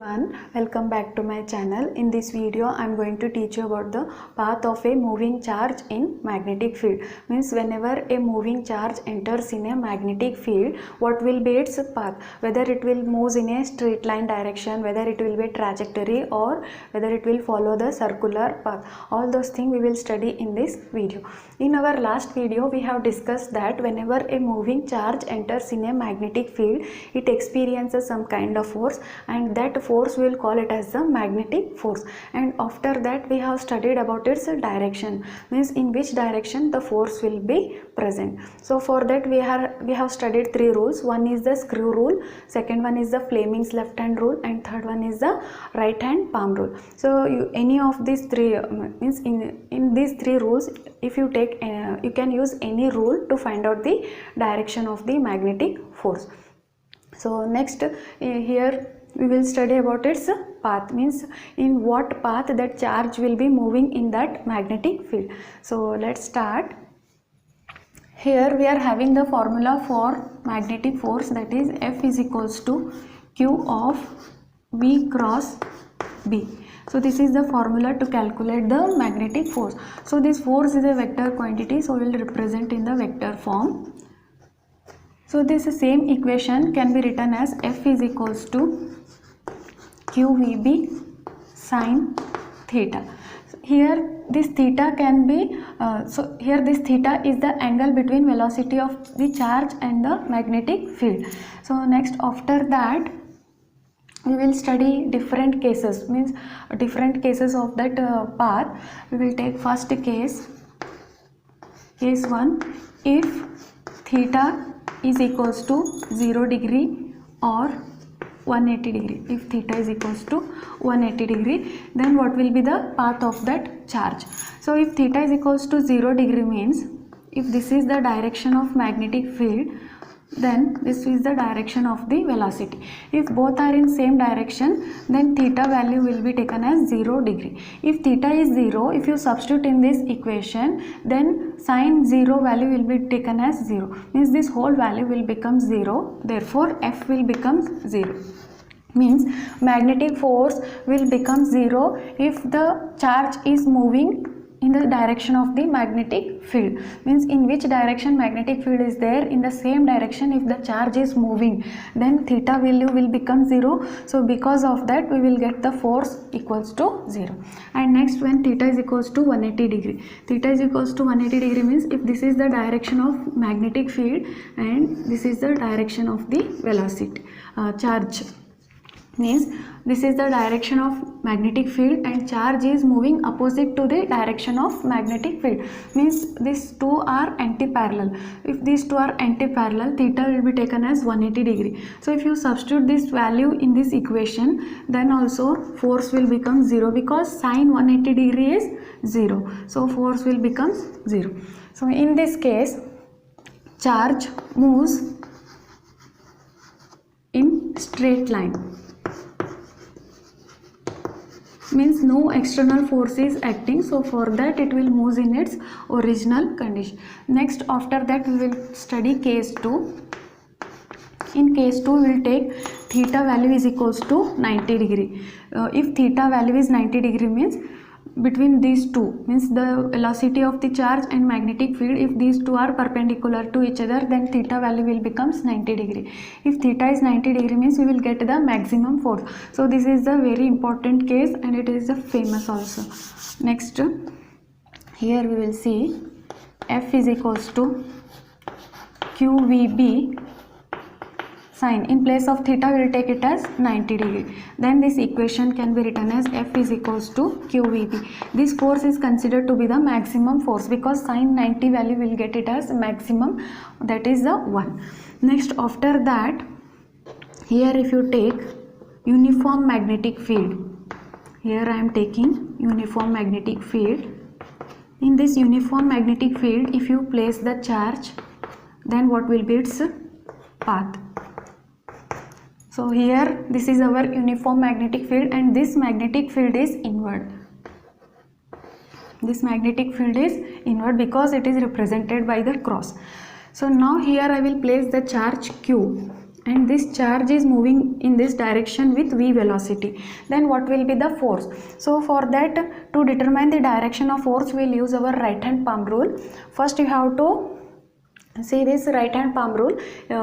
Welcome back to my channel. In this video I am going to teach you about the path of a moving charge in magnetic field. Means whenever a moving charge enters in a magnetic field, what will be its path? Whether it will move in a straight line direction, whether it will be a trajectory, or whether it will follow the circular path. All those things we will study in this video. In our last video we have discussed that whenever a moving charge enters in a magnetic field, it experiences some kind of force, and that force we will call it as the magnetic force. And after that we have studied about its direction, means in which direction the force will be present. So for that we have studied three rules. One is the screw rule, second one is the Fleming's left hand rule, and third one is the right hand palm rule. So any of these three means in these three rules, if you take you can use any rule to find out the direction of the magnetic force. So next here we will study about its path, means in what path that charge will be moving in that magnetic field. So let's start. Here we are having the formula for magnetic force, that is F is equals to Q of V cross B. So this is the formula to calculate the magnetic force. So this force is a vector quantity, so we will represent in the vector form. So this same equation can be written as F is equals to QVB sine theta. Here this theta can be, here this theta is the angle between velocity of the charge and the magnetic field. So next after that we will study different cases, means different cases of that path. We will take first case 1, if theta is equals to 0 degree or 180 degree. If theta is equals to 180 degree, then what will be the path of that charge? So if theta is equals to 0 degree means, if this is the direction of magnetic field, then this is the direction of the velocity. If both are in same direction, then theta value will be taken as 0 degree. If theta is 0, if you substitute in this equation, then sine 0 value will be taken as 0, means this whole value will become 0, therefore F will become 0. Means magnetic force will become 0 if the charge is moving in the direction of the magnetic field. Means in which direction magnetic field is there, in the same direction if the charge is moving, then theta value will become 0. So because of that we will get the force equals to 0. And next, when theta is equals to 180 degree, theta is equals to 180 degree means if this is the direction of magnetic field and this is the direction of the velocity charge, means this is the direction of magnetic field and charge is moving opposite to the direction of magnetic field, means these two are anti-parallel. If these two are anti-parallel, theta will be taken as 180 degree. So if you substitute this value in this equation, then also force will become 0, because sine 180 degree is 0. So force will become 0. So in this case, charge moves in straight line, means no external force is acting, so for that it will move in its original condition. Next after that we will study case 2. In case 2 we will take theta value is equals to 90 degree. If theta value is 90 degree means between these two, means the velocity of the charge and magnetic field, if these two are perpendicular to each other, then theta value will becomes 90 degree. If theta is 90 degree means we will get the maximum force. So this is a very important case and it is a famous also. Next, here we will see F is equals to QVB sine, in place of theta we will take it as 90 degree. Then this equation can be written as F is equals to QVB. This force is considered to be the maximum force, because sine 90 value will get it as maximum, that is the 1. Next after that, here if you take uniform magnetic field, here I am taking uniform magnetic field. In this uniform magnetic field, if you place the charge, then what will be its path? So here this is our uniform magnetic field and this magnetic field is inward. This magnetic field is inward because it is represented by the cross. So now here I will place the charge Q and this charge is moving in this direction with v velocity, then what will be the force? So for that, to determine the direction of force, we will use our right hand palm rule. First you have to see this right hand palm rule.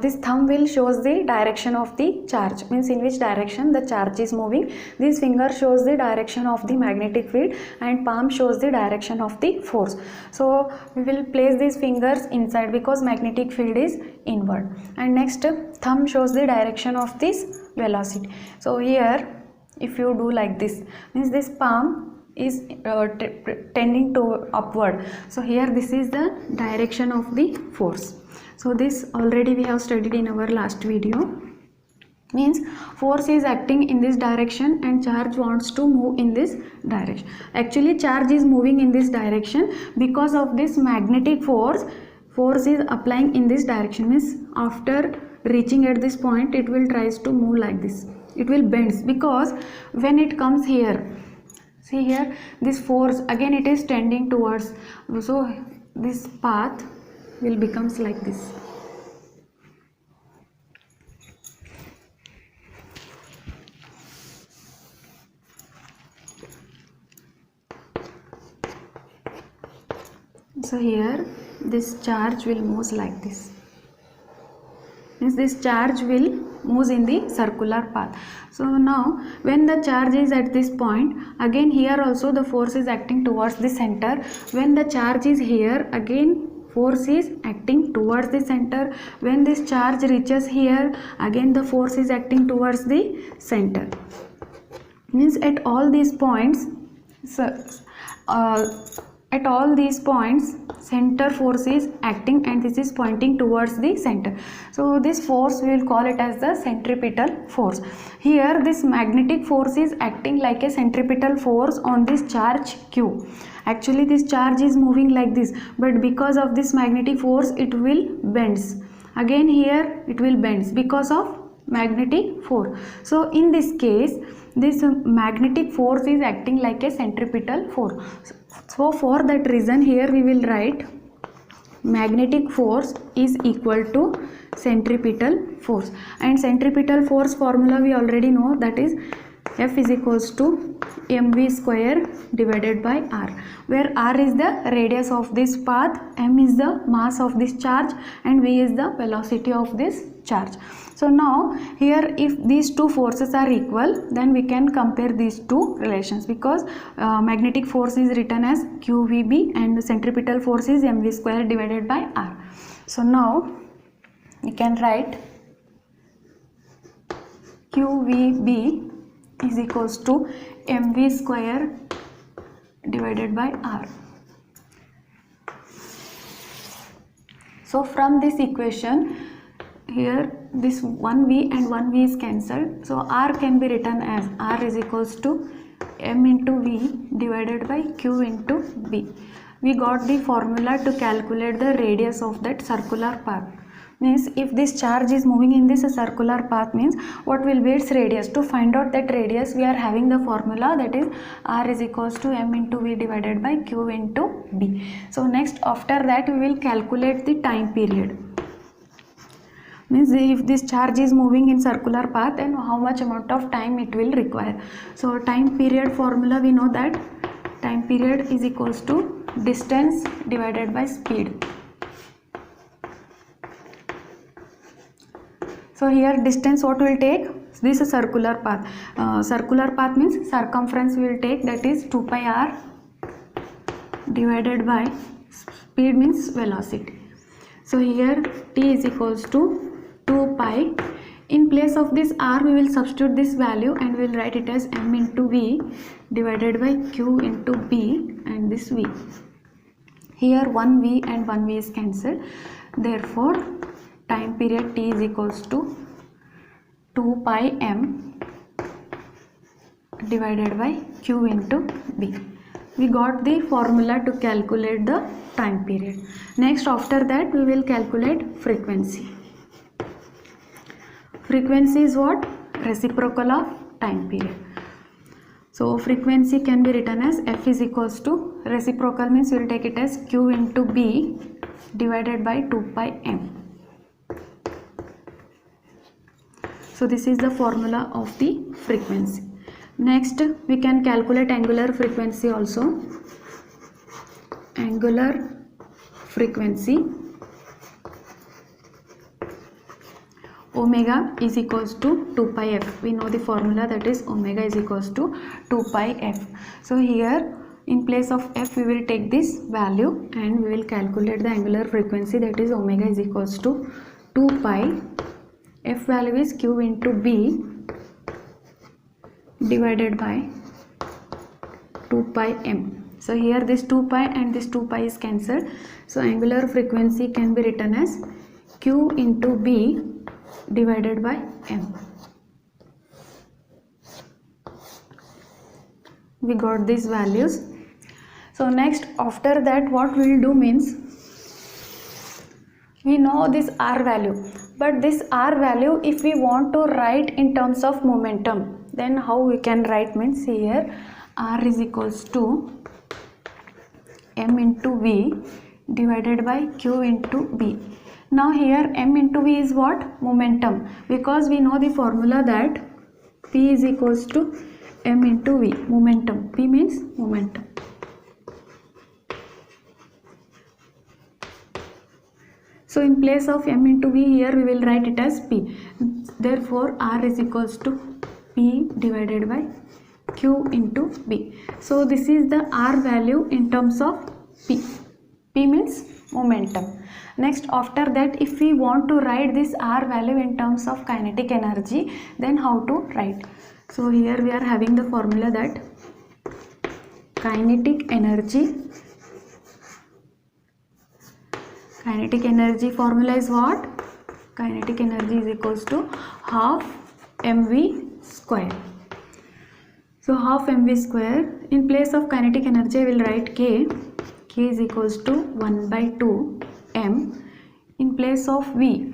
This thumb will shows the direction of the charge, means in which direction the charge is moving. This finger shows the direction of the magnetic field and palm shows the direction of the force. So we will place these fingers inside because magnetic field is inward, and next thumb shows the direction of this velocity. So here if you do like this, means this palm is tending to upward. So here this is the direction of the force. So this already we have studied in our last video. Means force is acting in this direction and charge wants to move in this direction. Actually charge is moving in this direction because of this magnetic force. Force is applying in this direction, means after reaching at this point it will tries to move like this. It will bends because when it comes here, see here, this force again it is tending towards, so this path will becomes like this. So here this charge will move like this, means this charge will moves in the circular path. So now when the charge is at this point, again here also the force is acting towards the center. When the charge is here, again force is acting towards the center. When this charge reaches here, again the force is acting towards the center. Means at all these points, center force is acting and this is pointing towards the center. So this force we will call it as the centripetal force. Here this magnetic force is acting like a centripetal force on this charge Q. Actually this charge is moving like this, but because of this magnetic force it will bends. Again here it will bends because of magnetic force. So in this case this magnetic force is acting like a centripetal force. So for that reason here we will write magnetic force is equal to centripetal force, and centripetal force formula we already know, that is F is equals to mv square divided by r, where r is the radius of this path, m is the mass of this charge and v is the velocity of this charge. So now here if these two forces are equal, then we can compare these two relations, because magnetic force is written as QVB and the centripetal force is mv square divided by r. So now we can write QVB is equals to mv square divided by r. So from this equation, here this 1v and 1v is cancelled, so r can be written as r is equals to m into v divided by q into b. We got the formula to calculate the radius of that circular path. Means if this charge is moving in this circular path, means what will be its radius. To find out that radius we are having the formula, that is r is equals to m into v divided by q into b. So next after that we will calculate the time period. Means if this charge is moving in circular path, then how much amount of time it will require. So time period formula we know that time period is equals to distance divided by speed. So here distance what will take? This is a circular path. Circular path means circumference will take, that is 2 pi r divided by speed means velocity. So here t is equals to 2 pi. In place of this r we will substitute this value and we will write it as m into v divided by q into b and this v. Here 1v and 1v is cancelled. Therefore time period t is equals to 2 pi m divided by q into b. We got the formula to calculate the time period. Next after that we will calculate frequency. Frequency is what? Reciprocal of time period. So frequency can be written as F is equals to, reciprocal means we will take it as q into b divided by 2 pi m. So this is the formula of the frequency. Next we can calculate angular frequency also. Angular frequency, omega is equals to 2 pi f. We know the formula, that is omega is equals to 2 pi f. So here in place of f we will take this value and we will calculate the angular frequency, that is omega is equals to 2 pi. F value is q into b divided by 2 pi m. So here this 2 pi and this 2 pi is cancelled. So angular frequency can be written as q into b divided by m. We got these values. So next, after that what we will do means, we know this r value, but this r value if we want to write in terms of momentum, then how we can write means, here r is equals to m into v divided by q into b. Now here m into v is what? Momentum, because we know the formula that p is equals to m into v, momentum. P means momentum. So in place of m into v, here we will write it as p. Therefore r is equals to p divided by q into b. So this is the r value in terms of p. P means momentum. Next, after that, if we want to write this r value in terms of kinetic energy, then how to write? So here we are having the formula that kinetic energy formula is what? Kinetic energy is equals to half mv square. So half mv square, in place of kinetic energy I will write k is equals to 1 by 2 m. In place of v,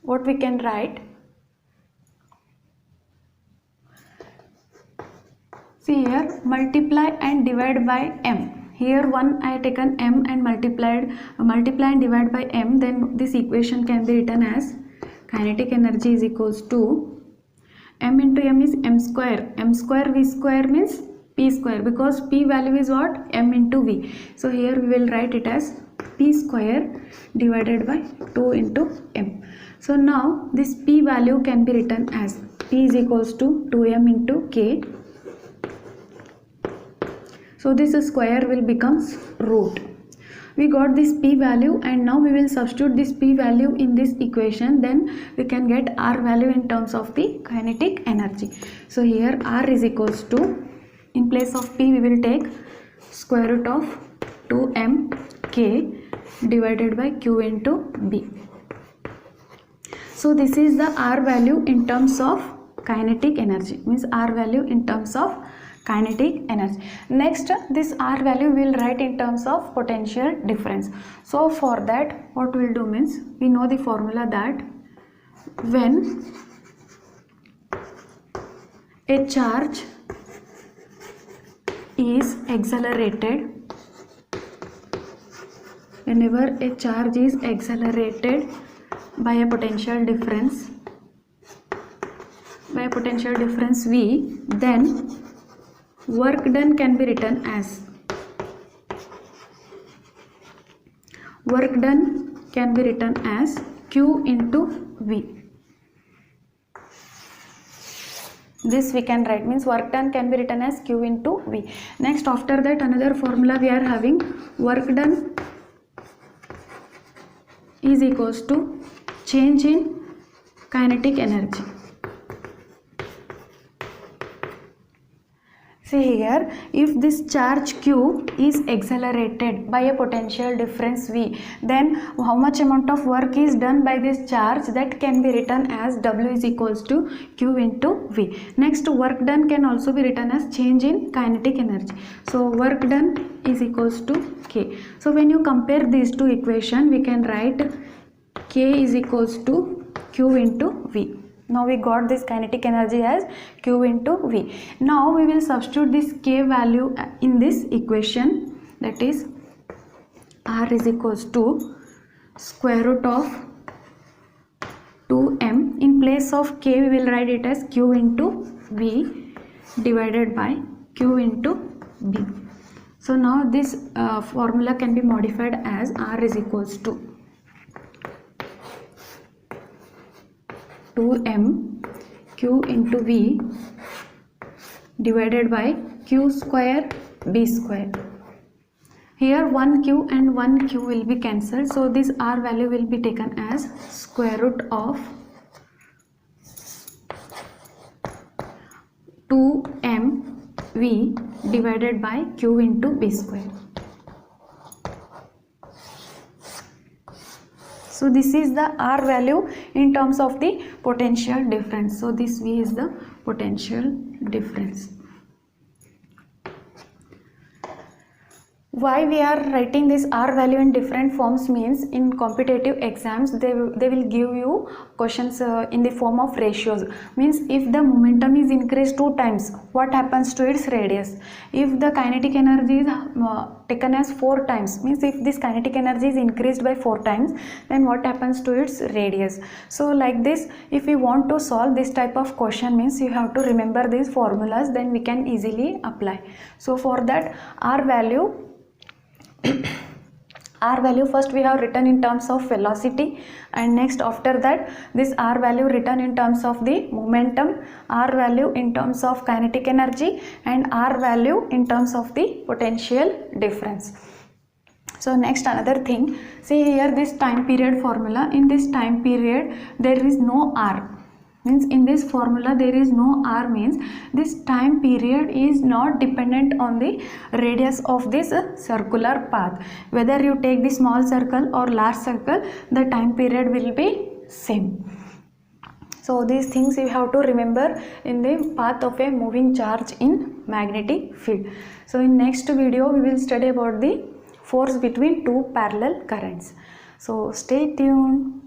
what we can write? See here, multiply and divide by m. Here one I have taken m and multiply and divide by m, then this equation can be written as kinetic energy is equals to m into m is m square v square means p square, because p value is what? M into v. So here we will write it as p square divided by 2 into m. So now this p value can be written as p is equals to 2m into k. So this square will become root. We got this p value and now we will substitute this p value in this equation, then we can get r value in terms of the kinetic energy. So here r is equals to, in place of p we will take square root of 2m k divided by q into b. So this is the r value in terms of kinetic energy, means r value in terms of kinetic energy. Next, this r value we will write in terms of potential difference. So for that what we will do means, we know the formula that when a charge is accelerated, whenever a charge is accelerated by a potential difference v, then work done can be written as q into v. This we can write, means work done can be written as q into v. Next, after that another formula we are having, work done is equals to change in kinetic energy. See here, if this charge q is accelerated by a potential difference v, then how much amount of work is done by this charge, that can be written as w is equals to q into v. Next, work done can also be written as change in kinetic energy. So work done is equals to k. So when you compare these two equations, we can write k is equals to q into v. Now we got this kinetic energy as q into v. Now we will substitute this k value in this equation, that is r is equals to square root of 2m in place of K we will write it as Q into V divided by Q into B. So now this formula can be modified as R is equals to 2m Q into V divided by Q square B square. Here 1 Q and 1 Q will be cancelled, so this R value will be taken as square root of 2mV divided by Q into B square. So this is the R value in terms of the potential difference. So this V is the potential difference. Why we are writing this R value in different forms means in competitive exams they will give you questions in the form of ratios. Means if the momentum is increased 2 times, what happens to its radius? If the kinetic energy is taken as 4 times, means if this kinetic energy is increased by 4 times, then what happens to its radius? So like this, if we want to solve this type of question, means you have to remember these formulas, then we can easily apply. So for that R value first we have written in terms of velocity, and next after that this R value written in terms of the momentum, R value in terms of kinetic energy, and R value in terms of the potential difference. So next another thing, see here this time period formula. In this time period there is no R, means in this formula there is no R, means this time period is not dependent on the radius of this circular path. Whether you take the small circle or large circle, the time period will be same. So these things you have to remember in the path of a moving charge in magnetic field. So in next video we will study about the force between two parallel currents. So stay tuned.